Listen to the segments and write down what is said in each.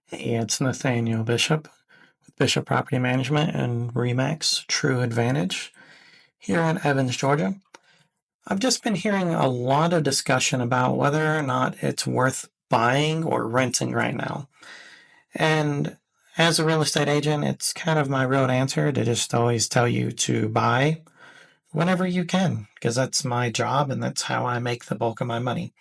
Hey, it's Nathaniel Bishop with Bishop Property Management and Remax True Advantage here in Evans, Georgia. I've just been hearing a lot of discussion about whether or not it's worth buying or renting right now. And as a real estate agent, it's kind of my road answer to just always tell you to buy whenever you can, because that's my job and that's how I make the bulk of my money.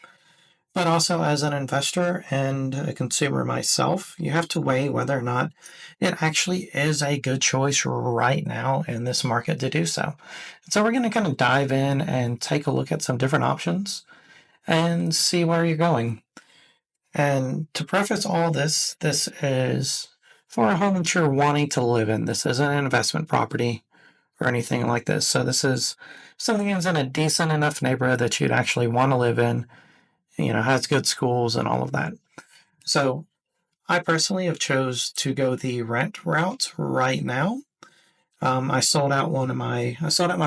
But also, as an investor and a consumer myself, you have to weigh whether or not it actually is a good choice right now in this market to do so. So, we're going to kind of dive in and take a look at some different options and see where you're going. And to preface all this, this is for a home that you're wanting to live in. This isn't an investment property or anything like this. So, this is something that's in a decent enough neighborhood that you'd actually want to live in, has good schools and all of that. So I personally have chose to go the rent route right now. I sold out my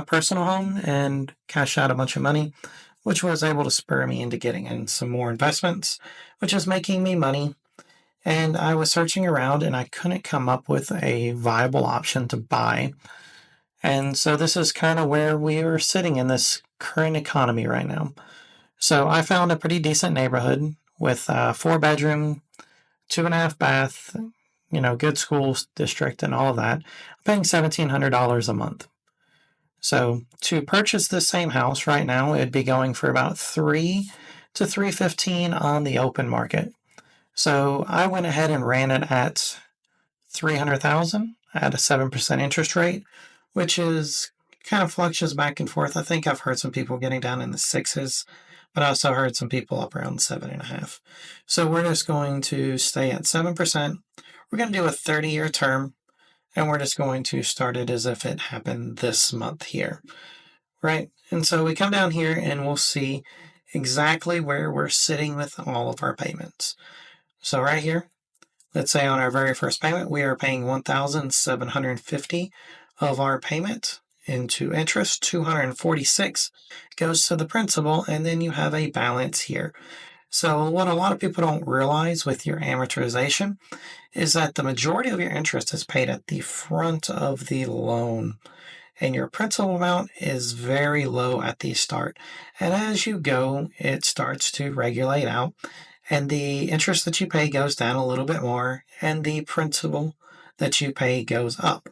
personal home and cashed out a bunch of money, which was able to spur me into getting in some more investments, which is making me money. And I was searching around and I couldn't come up with a viable option to buy. And so this is kind of where we are sitting in this current economy right now. So I found a pretty decent neighborhood with a 4 bedroom, 2.5 bath, good school district and all of that. I'm paying $1,700 a month. So to purchase this same house right now, it'd be going for about 3 to 315 on the open market. So I went ahead and ran it at 300,000 at a 7% interest rate, which is kind of fluctuates back and forth. I think I've heard some people getting down in the sixes, but I also heard some people up around 7.5. So we're just going to stay at 7%. We're going to do a 30-year term, and we're just going to start it as if it happened this month here, right? And so we come down here and we'll see exactly where we're sitting with all of our payments. So right here, let's say on our very first payment, we are paying $1,750 of our payment into interest. 246 goes to the principal, and then you have a balance here. So what a lot of people don't realize with your amortization is that the majority of your interest is paid at the front of the loan, and your principal amount is very low at the start. And as you go, it starts to regulate out, and the interest that you pay goes down a little bit more, and the principal that you pay goes up.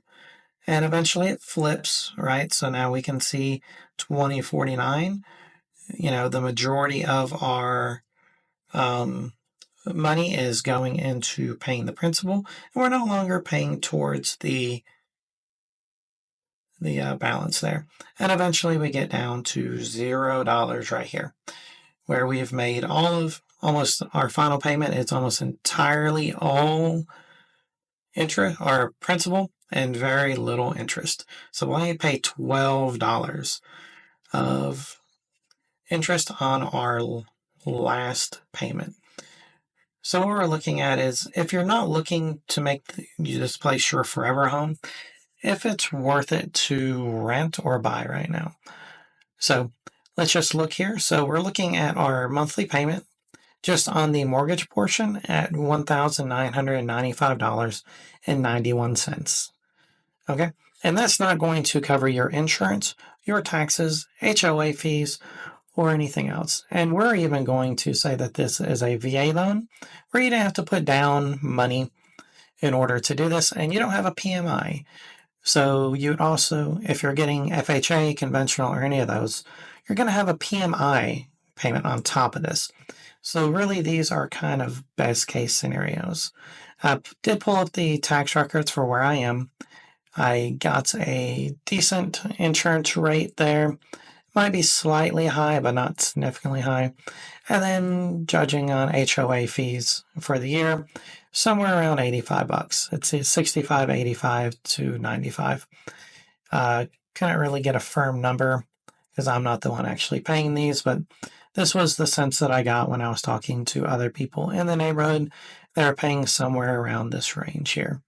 And eventually it flips, right? So now we can see 2049, the majority of our money is going into paying the principal, and we're no longer paying towards the balance there. And eventually we get down to $0 right here, where we've made almost our final payment. It's almost entirely all interest or principal and very little interest. So we only pay $12 of interest on our last payment. So what we're looking at is, if you're not looking to make this place your forever home, if it's worth it to rent or buy right now. So let's just look here. So we're looking at our monthly payment just on the mortgage portion at $1,995.91. Okay. And that's not going to cover your insurance, your taxes, HOA fees, or anything else. And we're even going to say that this is a VA loan where you don't have to put down money in order to do this, and you don't have a PMI. So you'd also, if you're getting FHA, conventional, or any of those, you're going to have a PMI payment on top of this. So really, these are kind of best case scenarios. I did pull up the tax records for where I am. I got a decent insurance rate there. Might be slightly high, but not significantly high. And then judging on HOA fees for the year, somewhere around $85. It's 65, 85 to 95. Couldn't really get a firm number because I'm not the one actually paying these, but this was the sense that I got when I was talking to other people in the neighborhood. They're paying somewhere around this range here.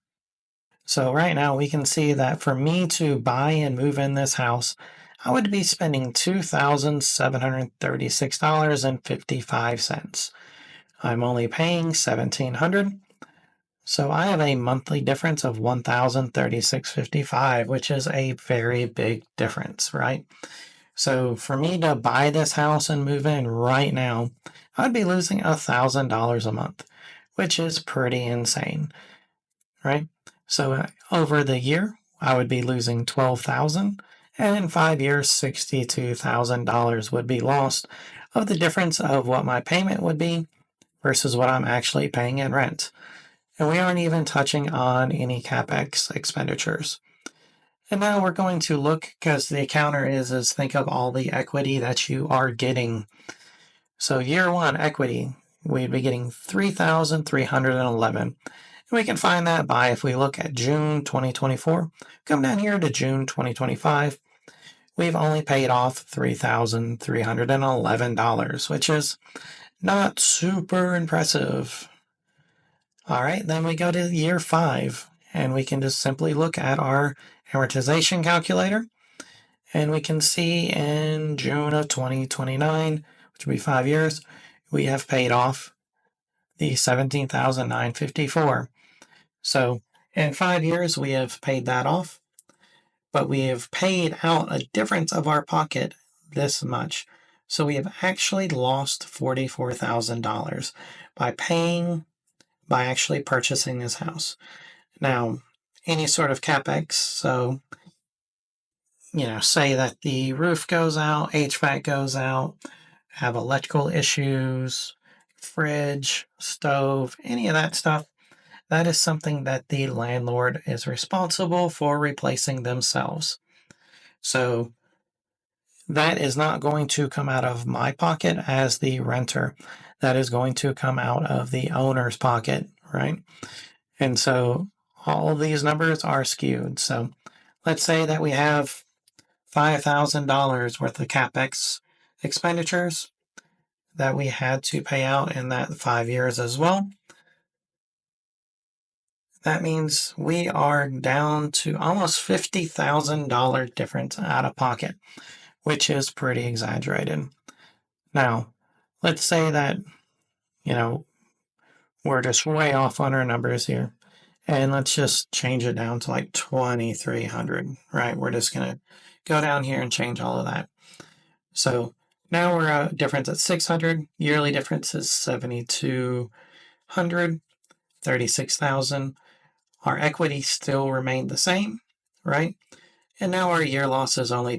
So right now we can see that for me to buy and move in this house, I would be spending $2,736.55. I'm only paying $1,700. So I have a monthly difference of $1,036.55, which is a very big difference, right? So for me to buy this house and move in right now, I'd be losing $1,000 a month, which is pretty insane, right? So over the year, I would be losing 12,000, and in 5 years, $62,000 would be lost of the difference of what my payment would be versus what I'm actually paying in rent. And we aren't even touching on any capex expenditures. And now we're going to look, because the counter is think of all the equity that you are getting. So year one equity, we'd be getting 3,311. And we can find that by, if we look at June 2024, come down here to June 2025, we've only paid off $3,311, which is not super impressive. All right, then we go to year 5, and we can just simply look at our amortization calculator, and we can see in June of 2029, which will be 5 years, we have paid off the $17,954. So in 5 years, we have paid that off, but we have paid out a difference of our pocket this much. So we have actually lost $44,000 by actually purchasing this house. Now, any sort of capex, so, say that the roof goes out, HVAC goes out, have electrical issues, fridge, stove, any of that stuff, that is something that the landlord is responsible for replacing themselves. So that is not going to come out of my pocket as the renter. That is going to come out of the owner's pocket, right? And so all of these numbers are skewed. So let's say that we have $5,000 worth of capex expenditures that we had to pay out in that 5 years as well. That means we are down to almost $50,000 difference out of pocket, which is pretty exaggerated. Now, let's say that, we're just way off on our numbers here. And let's just change it down to like 2,300, right? We're just going to go down here and change all of that. So now we're at a difference at 600. Yearly difference is 7,200, 36,000. Our equity still remained the same, right? And now our year loss is already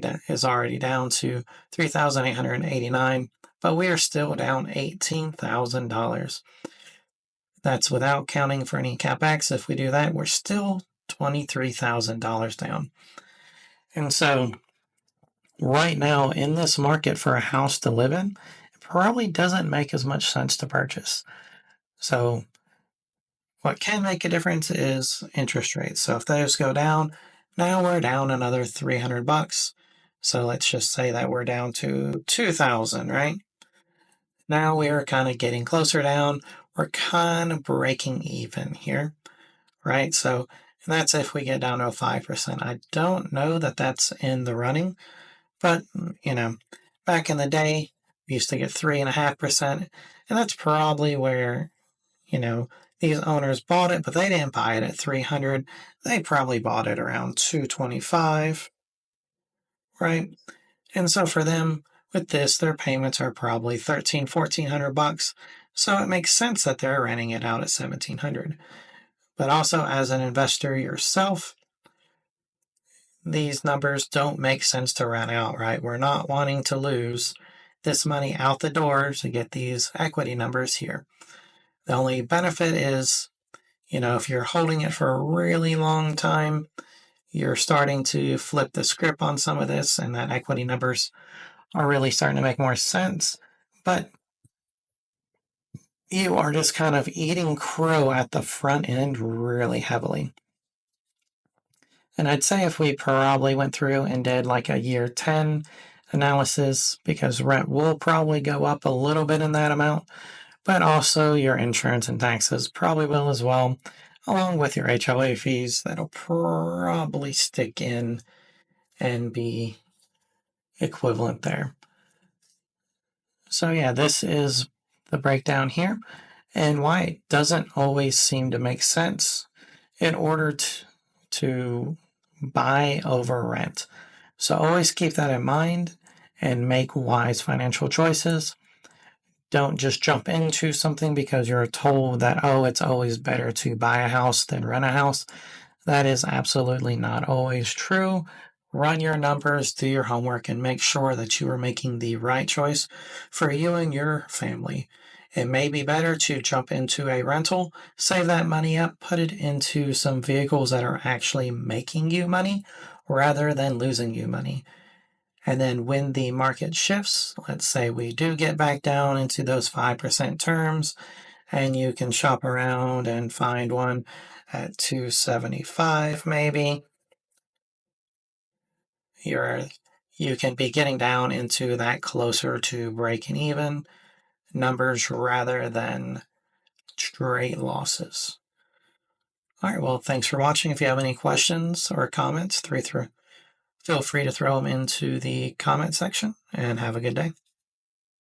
down to 3,889, but we are still down $18,000. That's without counting for any capex. If we do that, we're still $23,000 down. And so right now in this market for a house to live in, it probably doesn't make as much sense to purchase. So what can make a difference is interest rates. So if those go down, now we're down another $300. So let's just say that we're down to 2,000, right? Now we are kind of getting closer down. We're kind of breaking even here, right? So that's if we get down to a 5%. I don't know that that's in the running, but, back in the day, we used to get 3.5%, and that's probably where, these owners bought it, but they didn't buy it at 300. They probably bought it around 225, right? And so for them, with this, their payments are probably $1,400. So it makes sense that they're renting it out at $1,700. But also, as an investor yourself, these numbers don't make sense to rent out, right? We're not wanting to lose this money out the door to get these equity numbers here. The only benefit is, if you're holding it for a really long time, you're starting to flip the script on some of this, and that equity numbers are really starting to make more sense. But you are just kind of eating crow at the front end really heavily. And I'd say if we probably went through and did like a year 10 analysis, because rent will probably go up a little bit in that amount, but also your insurance and taxes probably will as well, along with your HOA fees that'll probably stick in and be equivalent there. So yeah, this is the breakdown here. and why it doesn't always seem to make sense in order to buy over rent. So always keep that in mind and make wise financial choices. Don't just jump into something because you're told that, oh, it's always better to buy a house than rent a house. That is absolutely not always true. Run your numbers, do your homework, and make sure that you are making the right choice for you and your family. It may be better to jump into a rental, save that money up, put it into some vehicles that are actually making you money rather than losing you money. And then when the market shifts, let's say we do get back down into those 5% terms, and you can shop around and find one at 275 maybe, you're you can be getting down into that closer to breaking even numbers rather than straight losses. All right, well, thanks for watching. If you have any questions or comments, feel free to throw them into the comment section, and have a good day.